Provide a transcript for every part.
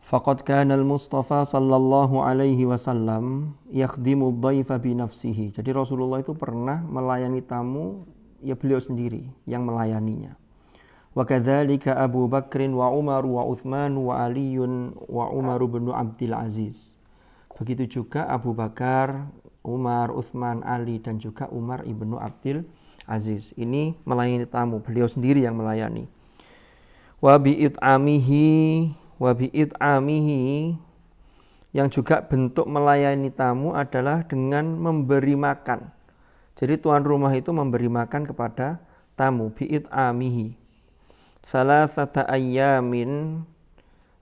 Faqad kana al-Mustafa sallallahu alaihi wasallam yakhdimu ad-dhaifa bi nafsihi. Jadi Rasulullah itu pernah melayani tamu, ya beliau sendiri yang melayaninya. Wa kadzalika Abu Bakrin wa Umar wa Utsman wa Ali wa Umar bin Abdul Aziz. Begitu juga Abu Bakar, Umar, Utsman, Ali dan juga Umar ibnu Abdul Aziz. Ini melayani tamu, beliau sendiri yang melayani. Wa bi'it'amihi yang juga bentuk melayani tamu adalah dengan memberi makan. Jadi tuan rumah itu memberi makan kepada tamu, bi'it'amihi. Salasata ayyamin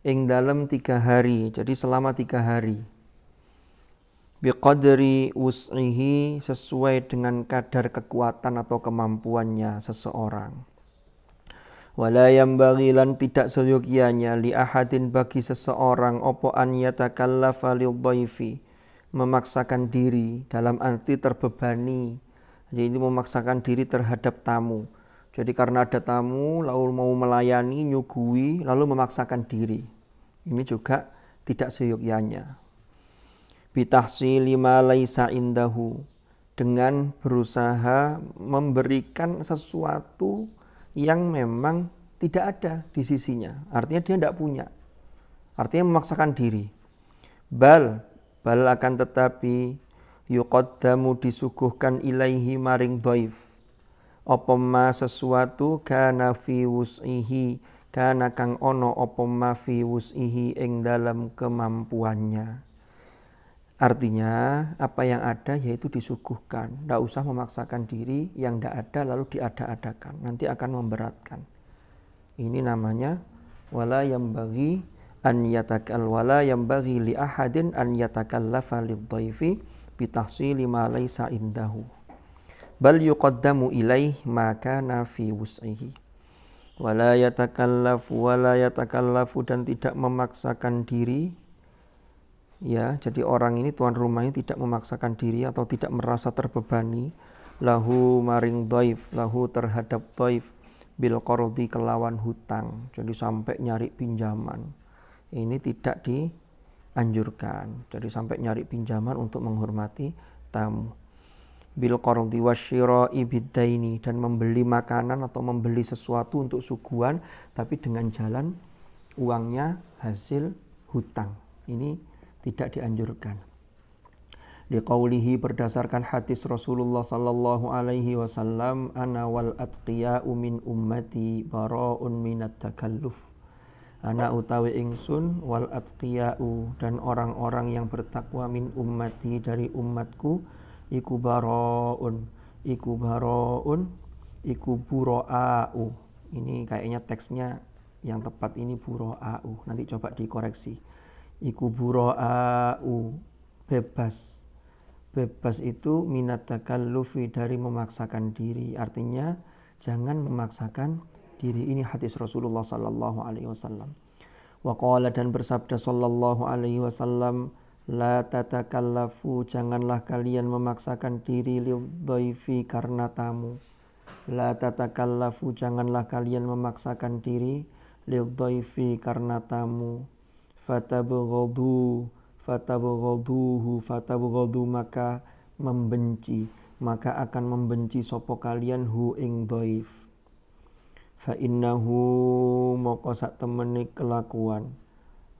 ing dalam 3 hari. Jadi selama 3 hari. Biqadri wus'ihi sesuai dengan kadar kekuatan atau kemampuannya seseorang. Wala yambaghi lan tidak seyogianya li ahadin bagi seseorang opo an yatakallafa lidhaifi memaksakan diri dalam arti terbebani. Jadi ini memaksakan diri terhadap tamu. Jadi karena ada tamu lalu mau melayani, nyugui, lalu memaksakan diri. Ini juga tidak seyogianya. Bitahsili ma laisa indahu dengan berusaha memberikan sesuatu yang memang tidak ada di sisinya. Artinya dia tidak punya. Artinya memaksakan diri. Bal akan tetapi yuqaddamu disuguhkan ilaihi maring dhaif. Apa ma sesuatu kana fi wus'ihi kana kang ono apa ma fi wus'ihi ing dalam kemampuannya. Artinya apa yang ada yaitu disuguhkan. Tidak usah memaksakan diri yang tidak ada lalu diada-adakan. Nanti akan memberatkan. Ini namanya wala yambaghi li ahadin an yatakallafa lidhaifi bitahsili ma laysa indahu. Bal yuqaddamu ilaih ma kana fi wus'ihi. Wala yatakallafu dan tidak memaksakan diri. Ya, jadi orang ini tuan rumah ini tidak memaksakan diri atau tidak merasa terbebani lahu maring dhaif, lahu terhadap dhaif bil qardi kelawan hutang. Jadi sampai nyari pinjaman. Ini tidak dianjurkan. Jadi sampai nyari pinjaman untuk menghormati tamu. Bil qardi wasyira'i biddaini dan membeli makanan atau membeli sesuatu untuk suguhan tapi dengan jalan uangnya hasil hutang. Ini tidak dianjurkan. Liqaulihi berdasarkan hadis Rasulullah sallallahu alaihi wasallam ana wal atqiya'u min ummati bara'un minat takalluf. Ana utawi ingsun wal atqiya'u dan orang-orang yang bertakwa min ummati dari umatku iku bara'un iku bura'u. Ini kayaknya teksnya yang tepat ini bura'u. Nanti coba dikoreksi. Iku bura'u bebas itu minat takallufi dari memaksakan diri. Artinya jangan memaksakan diri. Ini hadis Rasulullah sallallahu alaihi wasallam. Wa qala dan bersabda sallallahu alaihi wasallam la tatakallafu janganlah kalian memaksakan diri lidhaifi karena tamu. La tatakallafu janganlah kalian memaksakan diri lidhaifi karena tamu. Fatabghadu maka membenci maka akan membenci sapa kalian hu ing dhaif fa innahu maka sak temene kelakuan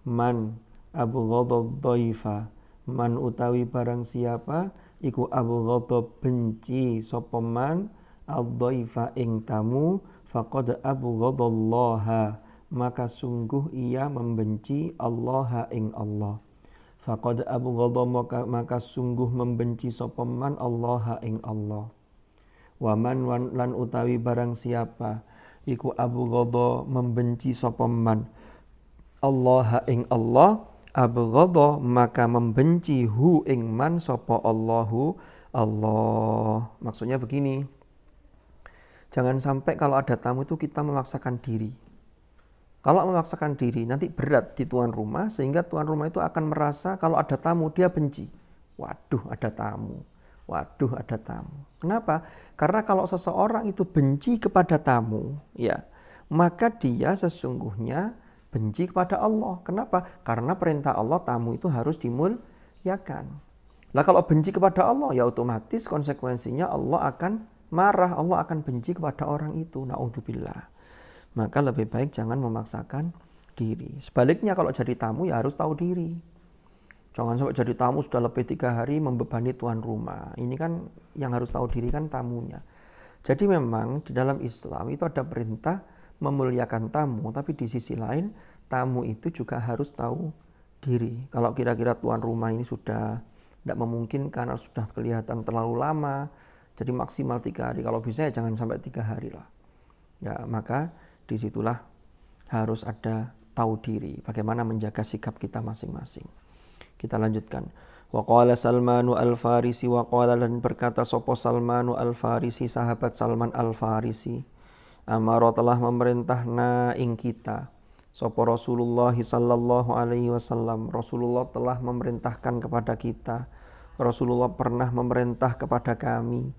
man abghadha dhaifa man utawi barang siapa iku abghadha benci sapa man ad-dhaifa ing tamu faqad abghadallaha maka sungguh ia membenci Allah ing Allah. Faqad abghadha maka sungguh membenci sapa man Allah ing Allah. Wa man lan utawi barang siapa iku abghadha membenci sapa man Allah ing Allah abghadha maka membenci hu ing man sapa Allahu Allah. Maksudnya begini. Jangan sampai kalau ada tamu itu kita memaksakan diri. Kalau memaksakan diri nanti berat di tuan rumah sehingga tuan rumah itu akan merasa kalau ada tamu dia benci. Waduh ada tamu. Kenapa? Karena kalau seseorang itu benci kepada tamu, ya, maka dia sesungguhnya benci kepada Allah. Kenapa? Karena perintah Allah tamu itu harus dimuliakan. Lah kalau benci kepada Allah ya otomatis konsekuensinya Allah akan marah, Allah akan benci kepada orang itu. Naudzubillah. Maka lebih baik jangan memaksakan diri. Sebaliknya kalau jadi tamu ya harus tahu diri. Jangan sampai jadi tamu sudah lebih 3 hari membebani tuan rumah. Ini kan yang harus tahu diri kan tamunya. Jadi memang di dalam Islam itu ada perintah memuliakan tamu, tapi di sisi lain tamu itu juga harus tahu diri. Kalau kira-kira tuan rumah ini sudah tidak memungkinkan, sudah kelihatan terlalu lama, jadi maksimal 3 hari. Kalau bisa ya jangan sampai 3 hari lah. Ya maka disitulah harus ada tahu diri, bagaimana menjaga sikap kita masing-masing. Kita lanjutkan. Wa qala Salmanu Al-Farisi wa qala dan berkata sapa Salmanu Al-Farisi, sahabat Salman Al-Farisi, amara telah memerintahna ing kita sapa Rasulullah sallallahu alaihi wasallam. Rasulullah telah memerintahkan kepada kita. Rasulullah pernah memerintah kepada kami.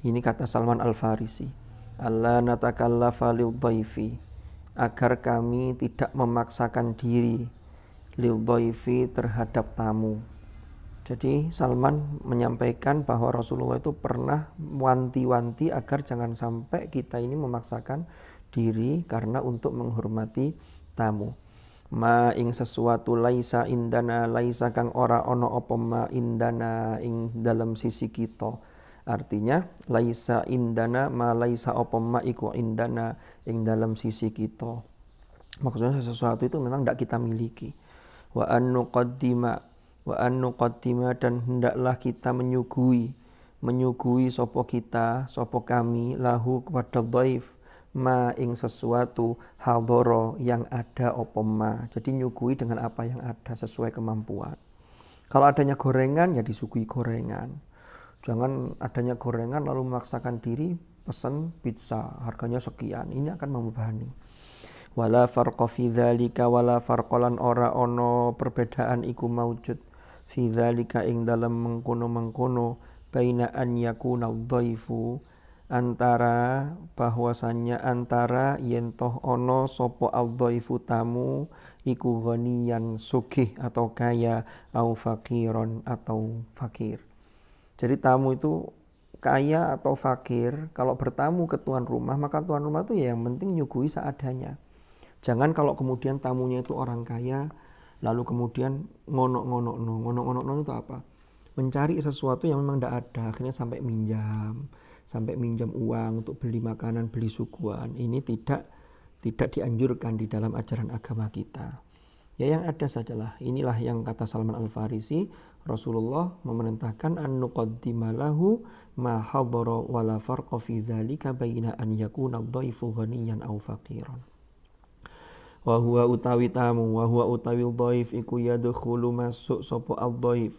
Ini kata Salman Al-Farisi. Alla natakallafa lil dhaifi, agar kami tidak memaksakan diri lil dhaifi terhadap tamu. Jadi Salman menyampaikan bahwa Rasulullah itu pernah wanti-wanti agar jangan sampai kita ini memaksakan diri karena untuk menghormati tamu. Ma ing sesuatu laisa indana, laisa kang ora ono apa ma indana ing dalam sisi kita. Artinya laisa indana ma laisa apa ma iku indana ing dalam sisi kita. Maksudnya sesuatu itu memang tidak kita miliki. Wa an nuqaddima dan hendaklah kita menyuguhi sapa kita, sapa kami lahu kepada dhaif ma ing sesuatu hadoro yang ada apa ma. Jadi nyuguhi dengan apa yang ada sesuai kemampuan. Kalau adanya gorengan ya disuguhi gorengan. Jangan adanya gorengan lalu memaksakan diri pesan pizza harganya sekian. Ini akan membebani. Wala farqa fi dzalika wala farqalan ora ono perbedaan iku maujud fi dzalika ing dalam mengkono-mengkono baina an yakuna dhaifu antara bahwasannya antara yen toh ono sapa al-dhaifu tamu iku ghaniyan sugih atau kaya au faqiron atau fakir. Jadi tamu itu kaya atau fakir, kalau bertamu ke tuan rumah maka tuan rumah itu ya yang penting nyuguhi seadanya. Jangan kalau kemudian tamunya itu orang kaya lalu kemudian ngonok-ngonok itu apa? Mencari sesuatu yang memang tidak ada, akhirnya sampai minjam uang untuk beli makanan, beli suguhan. Ini tidak dianjurkan di dalam ajaran agama kita. Ya yang ada sajalah. Inilah yang kata Salman Al-Farisi, Rasulullah memerintahkan an nuqaddima lahu ma hadara wala farqa fi dzalika baina an yakuna dhaifu ghaniyan aw faqiran. Wa huwa utawi tamu, wa huwa utawi dhaif iku yadkhulu masuk sapa al-dhaif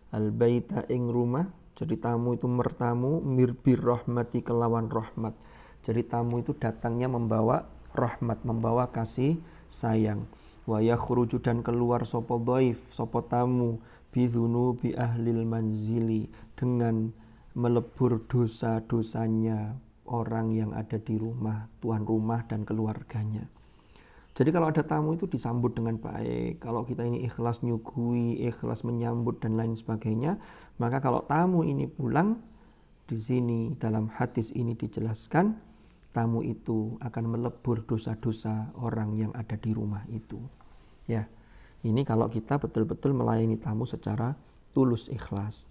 al-baita ing rumah. Jadi tamu itu mertamu mirbir rahmati kelawan rahmat. Jadi tamu itu datangnya membawa rahmat, membawa kasih sayang. Wa yakhruju dan keluar sapa dhaif, sapa tamu bidzunubi ahlil manzili dengan melebur dosa-dosanya orang yang ada di rumah, tuan rumah dan keluarganya. Jadi kalau ada tamu itu disambut dengan baik. Kalau kita ini ikhlas nyuguhi, ikhlas menyambut dan lain sebagainya, maka kalau tamu ini pulang, di sini dalam hadis ini dijelaskan, tamu itu akan melebur dosa-dosa orang yang ada di rumah itu. Ya, ini kalau kita betul-betul melayani tamu secara tulus ikhlas.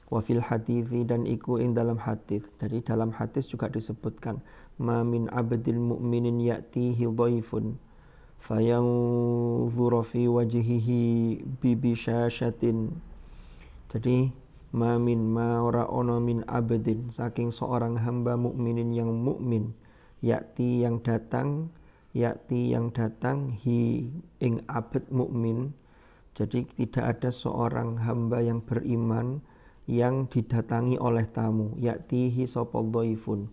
Wa fil hadithi dan iku ing dalam hadis. Dari dalam hadis juga disebutkan, ma min abdil mu'minin ya'tihi dhaifun fayanzuru fi wajhihi bibishashatin. Jadi ma ora ono min abdin saking seorang hamba mukminin yang mukmin yakti yang datang hi ing abd mukmin. Jadi tidak ada seorang hamba yang beriman yang didatangi oleh tamu. Ya'tihi sapa dhaifun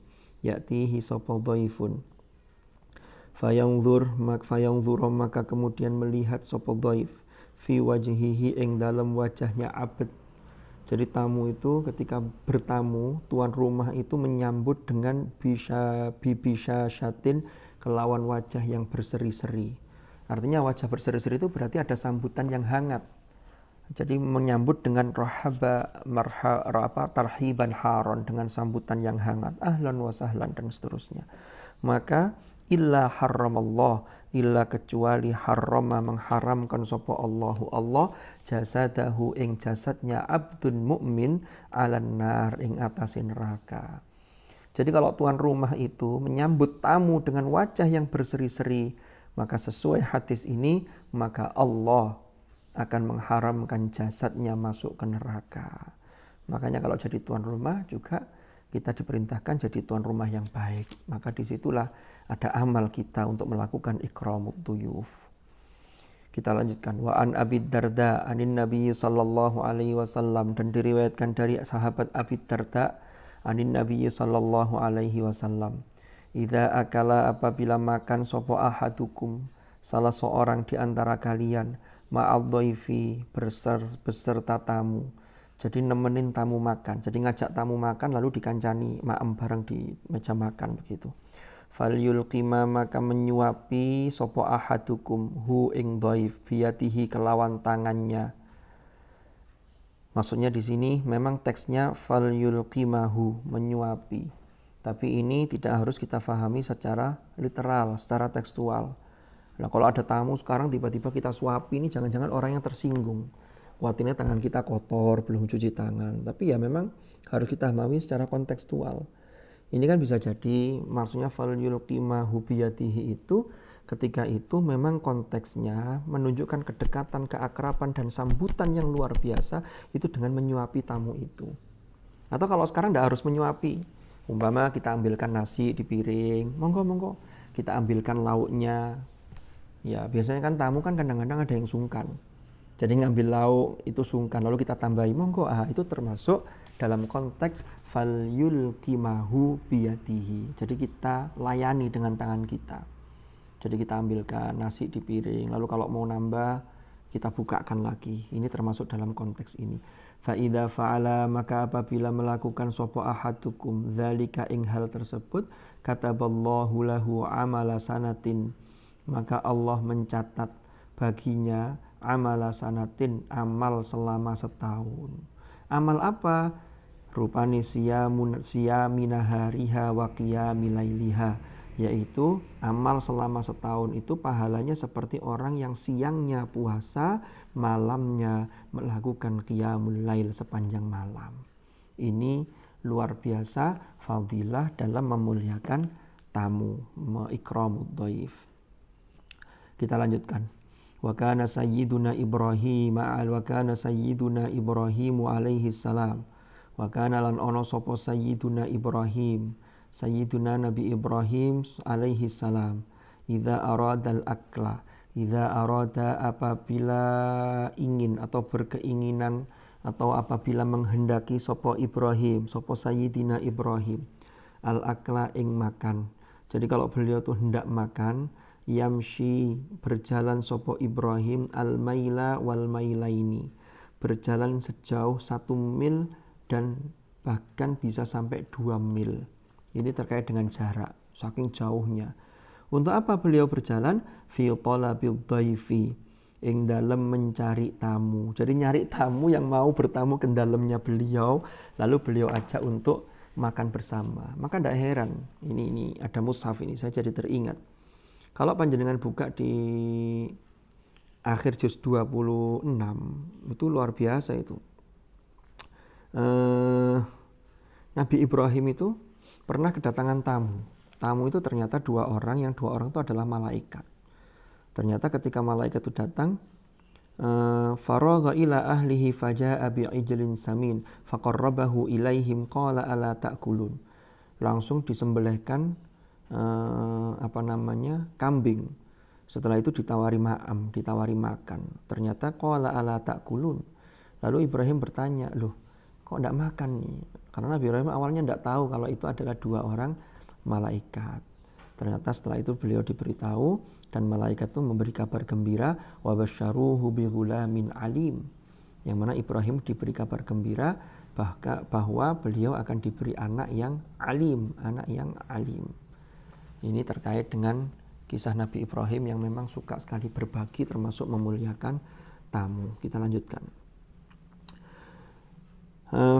fayanzur maka kemudian melihat sapa dhaif fi wajhihi ing dalam wajahnya abd. Jadi tamu itu ketika bertamu, tuan rumah itu menyambut dengan bibisha syatin, kelawan wajah yang berseri-seri. Artinya wajah berseri-seri itu berarti ada sambutan yang hangat. Jadi menyambut dengan tarhiban haron, dengan sambutan yang hangat, ahlan wa sahlan dan seterusnya. Maka illa harramallah, illa kecuali harrama mengharamkan sapa Allahu Allah jasadahu ing jasadnya abdun mukmin alan nar ing atase neraka. Jadi kalau tuan rumah itu menyambut tamu dengan wajah yang berseri-seri, maka sesuai hadis ini, maka Allah akan mengharamkan jasadnya masuk ke neraka. Makanya kalau jadi tuan rumah juga kita diperintahkan jadi tuan rumah yang baik. Maka disitulah ada amal kita untuk melakukan ikramut duyuf. Kita lanjutkan. Wa an Abi Darda anin Nabi sallallahu alaihi wasallam, dan diriwayatkan dari sahabat Abi Darda anin Nabi sallallahu alaihi wasallam. Idza akala, apabila makan sapa ahadukum, salah seorang di antara kalian, ma'adhaifi beserta tamu. Jadi nemenin tamu makan. Jadi ngajak tamu makan lalu dikancani ma'am bareng di meja makan begitu. Falyulqima, maka menyuapi sapa ahadukum hu ing dhaif biyatihi kelawan tangannya. Maksudnya di sini memang teksnya falyulqimahu, menyuapi. Tapi ini tidak harus kita fahami secara literal, secara tekstual. Nah, kalau ada tamu sekarang tiba-tiba kita suapi, ini jangan-jangan orang yang tersinggung. Khawatirnya tangan kita kotor, belum cuci tangan. Tapi ya memang harus kita pahami secara kontekstual. Ini kan bisa jadi maksudnya falyulqimahu biyatihi itu ketika itu memang konteksnya menunjukkan kedekatan, keakraban dan sambutan yang luar biasa itu dengan menyuapi tamu itu. Atau kalau sekarang tidak harus menyuapi. Umpama kita ambilkan nasi di piring, monggo kita ambilkan lauknya. Ya biasanya kan tamu kan kadang-kadang ada yang sungkan. Jadi ngambil lauk itu sungkan, lalu kita tambahi monggo, itu termasuk dalam konteks falyulqimahu biyadihi. Jadi kita layani dengan tangan kita. Jadi kita ambilkan nasi di piring, lalu kalau mau nambah kita bukakan lagi. Ini termasuk dalam konteks ini. Fa idza fa'ala, maka apabila melakukan sapa ahadukum dzalika ing hal tersebut, kataballahu lahu amala sanatin, maka Allah mencatat baginya amala sanatin, amal selama setahun. Amal apa? Rupani siyaminahariha wa qiyamilailiha, yaitu amal selama setahun itu pahalanya seperti orang yang siangnya puasa, malamnya melakukan qiyamul lail sepanjang malam. Ini luar biasa fadilah dalam memuliakan tamu, ikramud dhaif. Kita lanjutkan. Wa kana sayyiduna Ibrahim alaihi salam. Wa kana lan ono sapa sayyiduna Ibrahim, sayyiduna Nabi Ibrahim alaihi salam. Idza aradal akla, idza arada apabila ingin atau berkeinginan atau apabila menghendaki sapa Ibrahim, sapa sayyidina Ibrahim, al akla ing makan. Jadi kalau beliau tuh hendak makan, yamshi berjalan sapa Ibrahim al maila wal mailaini, berjalan sejauh 1 mil dan bahkan bisa sampai 2 mil. Ini terkait dengan jarak, saking jauhnya. Untuk apa beliau berjalan? Fi talabil dhaifi, ing dalem mencari tamu. Jadi nyari tamu yang mau bertamu ke dalamnya beliau, lalu beliau ajak untuk makan bersama. Maka tidak heran, ini ada mushaf ini, saya jadi teringat. Kalau panjenengan buka di akhir juz 26, itu luar biasa itu. Nabi Ibrahim itu pernah kedatangan tamu. Tamu itu ternyata 2 orang, yang 2 orang itu adalah malaikat. Ternyata ketika malaikat itu datang, faragha ila ahlihi faja'a bi'ijlin samin faqarrabahu ilaihim qala ala ta'kulun. Langsung disembelihkan kambing. Setelah itu ditawari makan. Ternyata qala ala ta'kulun. Lalu Ibrahim bertanya, loh kok tidak makan nih? Karena Nabi Ibrahim awalnya tidak tahu kalau itu adalah 2 orang malaikat. Ternyata setelah itu beliau diberitahu dan malaikat itu memberi kabar gembira, wa basyaruhu bi ghulamin alim, yang mana Ibrahim diberi kabar gembira bahwa beliau akan diberi anak yang alim. Ini terkait dengan Kisah Nabi Ibrahim yang memang suka sekali berbagi termasuk memuliakan tamu. Kita lanjutkan.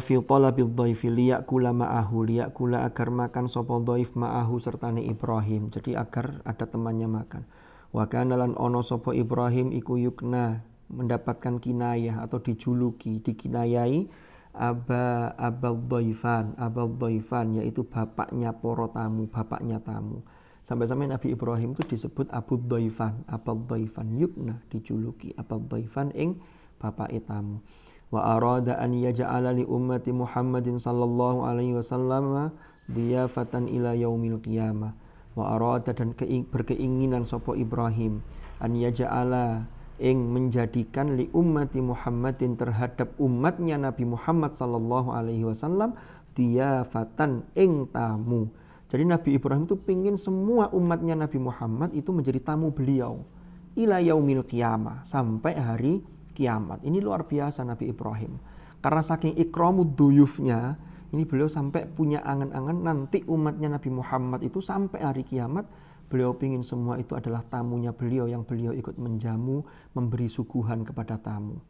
Fi talabil dhaifi liyakula ma'ahu, liyakula agar makan sapa dhaif ma'ahu sertane Ibrahim. Jadi agar ada temannya makan. Wa kana lan ono sapa Ibrahim iku yukna, mendapatkan kinayah atau dijuluki, dikinayai abal dhaifan yaitu bapaknya para tamu, bapaknya tamu. Sampai-sampai Nabi Ibrahim itu disebut Abu Dhaifan, abal dhaifan, yukna dijuluki abal dhaifan ing bapake tamu. Wa arada an yaj'ala li ummati Muhammadin sallallahu alaihi wasallam dhiyafatan ila yaumil qiyamah. Wa arada dan berkeinginan sapa Ibrahim an yaj'ala ing menjadikan li ummati Muhammadin terhadap umatnya Nabi Muhammad sallallahu alaihi wasallam dhiyafatan ing tamu. Jadi Nabi Ibrahim itu pingin semua umatnya Nabi Muhammad itu menjadi tamu beliau ila yaumil qiyamah, sampai hari kiamat. Ini luar biasa Nabi Ibrahim. Karena saking ikramud duyufnya, ini beliau sampai punya angan-angan nanti umatnya Nabi Muhammad itu sampai hari kiamat, beliau ingin semua itu adalah tamunya beliau yang beliau ikut menjamu, memberi suguhan kepada tamu.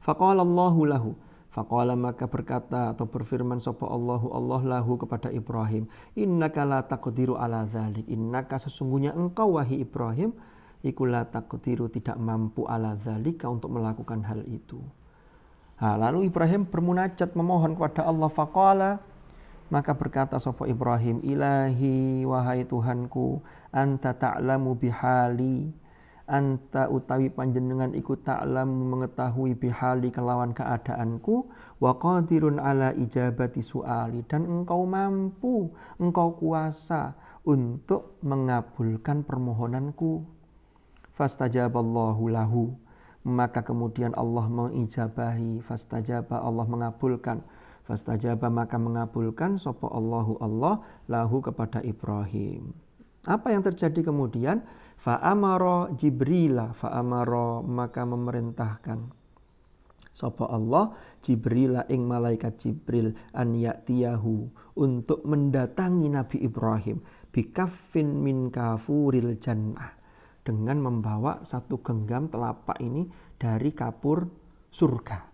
Faqala Allahu lahu, faqala maka berkata atau berfirman sapa Allahu Allah lahu kepada Ibrahim, innaka la taqdiru ala dzalik, innaka sesungguhnya engkau wahai Ibrahim iku la taqdiru tidak mampu ala dzalika untuk melakukan hal itu. Lalu Ibrahim bermunajat memohon kepada Allah, faqala maka berkata sapa Ibrahim, ilahi wahai Tuhanku, anta ta'lamu bihali, anta utawi panjenengan iku ta'lamu mengetahui bihali kelawan keadaanku, wa qadirun ala ijabati su'ali, dan engkau mampu, engkau kuasa untuk mengabulkan permohonanku. Fastajaballahu lahu, maka kemudian Allah mengijabahi, fastajaba Allah mengabulkan, fastajaba maka mengabulkan sapa Allahu Allah lahu kepada Ibrahim. Apa yang terjadi kemudian? Fa'amara Jibrila, fa'amara maka memerintahkan sapa Allah Jibrila ing malaikat Jibril an ya'tiyahu untuk mendatangi Nabi Ibrahim bikaffin min kafuril jannah, dengan membawa satu genggam telapak ini dari kapur surga.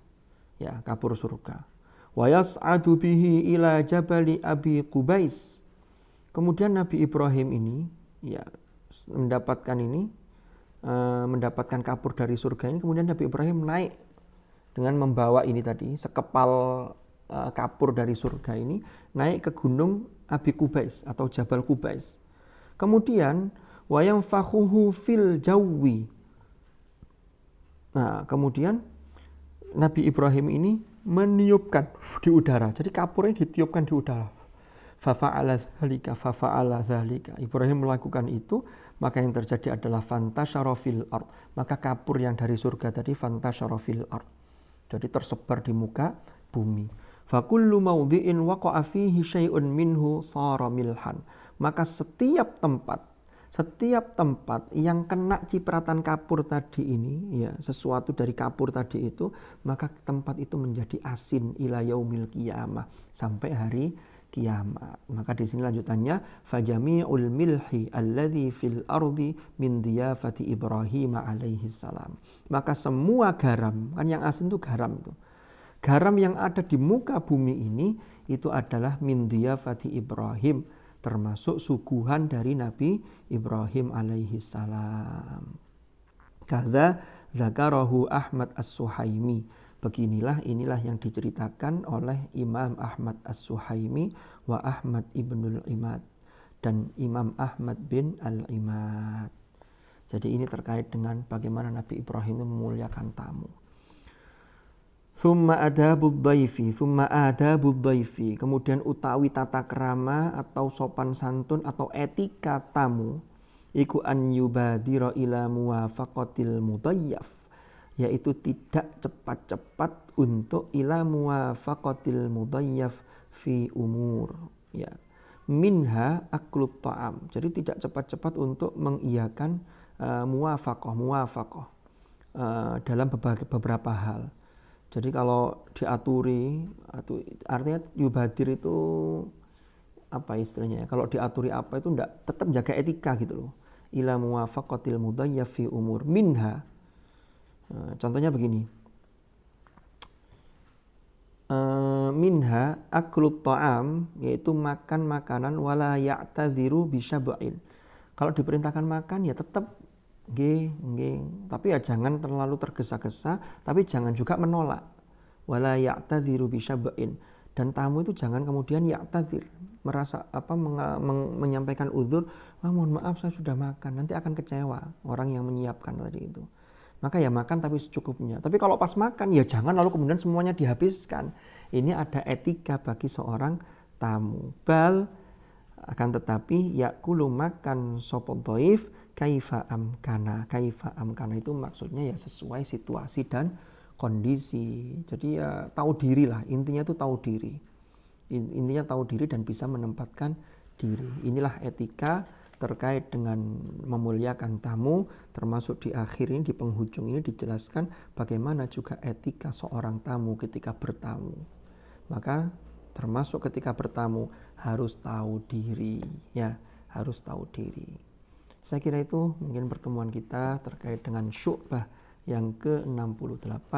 Ya, kapur surga. Wa yas'adu bihi ila jabali Abi Qubais. Kemudian Nabi Ibrahim ini ya mendapatkan kapur dari surga ini, kemudian Nabi Ibrahim naik dengan membawa ini tadi sekepal kapur dari surga ini, naik ke gunung Abi Qubais atau Jabal Qubais. Kemudian wayang fakhuhu fil jawi. Nah, kemudian Nabi Ibrahim ini meniupkan di udara. Jadi kapurnya ditiupkan di udara. Fafa'ala dzalika. Ibrahim melakukan itu, maka yang terjadi adalah fantasyara fil ard. Maka kapur yang dari surga tadi fantasyara fil ard. Jadi tersebar di muka bumi. Fa kullu mawdi'in waqa'a fihi syai'un minhu sara milhan. Maka setiap tempat yang kena cipratan kapur tadi ini, ya sesuatu dari kapur tadi itu, maka tempat itu menjadi asin ila yaumil qiyamah, sampai hari kiamat. Maka di sini lanjutannya, fajami'ul milhi alladzi fil ardi min diyafati Ibrahim alaihi salam. Maka semua garam, kan yang asin itu garam itu. Garam yang ada di muka bumi ini itu adalah min diyafati Ibrahim, termasuk suguhan dari Nabi Ibrahim alaihi salam. Kadza zakarahu Ahmad As-Suhaimi. Inilah yang diceritakan oleh Imam Ahmad As-Suhaimi wa Ahmad ibnul Imad dan Imam Ahmad bin Al-Imad. Jadi ini terkait dengan bagaimana Nabi Ibrahim memuliakan tamu. Thumma adabud dhaifi, kemudian utawi tata krama atau sopan santun atau etika tamu, iku an yubadira ila muwafaqatil mudayyaf, yaitu tidak cepat-cepat untuk ila muwafaqatil mudayyaf fi umur, ya. Minha aklut ta'am, jadi tidak cepat-cepat untuk mengiyakan muwafaqah dalam beberapa hal. Jadi kalau diaturi, artinya yubadir itu apa istilahnya? Kalau diaturi apa itu tetap jaga etika gitu loh. ila muwafaqatil mudhayyaf fi umur minha. Contohnya begini. Minha aklut ta'am, yaitu makan makanan wala ya'tadhiru bisyab'in. Kalau diperintahkan makan ya tetap nggih, tapi ya jangan terlalu tergesa-gesa, tapi jangan juga menolak. Wala ya'tadhiru bisyab'in. Dan tamu itu jangan kemudian ya'tadhir, merasa menyampaikan uzur, mohon maaf saya sudah makan, nanti akan kecewa orang yang menyiapkan tadi itu. Maka ya makan tapi secukupnya. Tapi kalau pas makan ya jangan lalu kemudian semuanya dihabiskan. Ini ada etika bagi seorang tamu. Bal akan tetapi yakulu makan sapa dhaif kaifa amkana. Kaifa amkana itu maksudnya ya sesuai situasi dan kondisi. Jadi ya tahu diri lah. Intinya itu tahu diri. Intinya tahu diri dan bisa menempatkan diri. Inilah etika terkait dengan memuliakan tamu, termasuk di akhir ini, di penghujung ini dijelaskan bagaimana juga etika seorang tamu ketika bertamu. Maka termasuk ketika bertamu harus tahu diri, ya, harus tahu diri. Saya kira itu mungkin pertemuan kita terkait dengan syu'bah yang ke-68.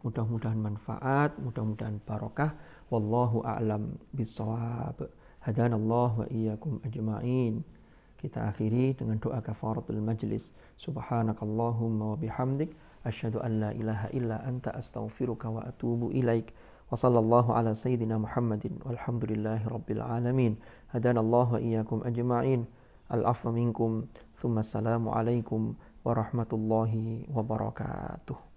Mudah-mudahan manfaat, mudah-mudahan barokah. Wallahu a'lam bishawab. Hadanallahu wa iyyakum ajma'in. Kita akhiri dengan doa kafaratul majlis. Subhanakallahumma wa bihamdik asyhadu an la ilaha illa anta astaghfiruka wa atubu ilaik. Wa sallallahu ala sayyidina Muhammadin walhamdulillahi rabbil alamin. Hadanallahu wa iyyakum ajma'in. Al-afwa minkum. Thumma assalamu alaikum warahmatullahi wabarakatuh.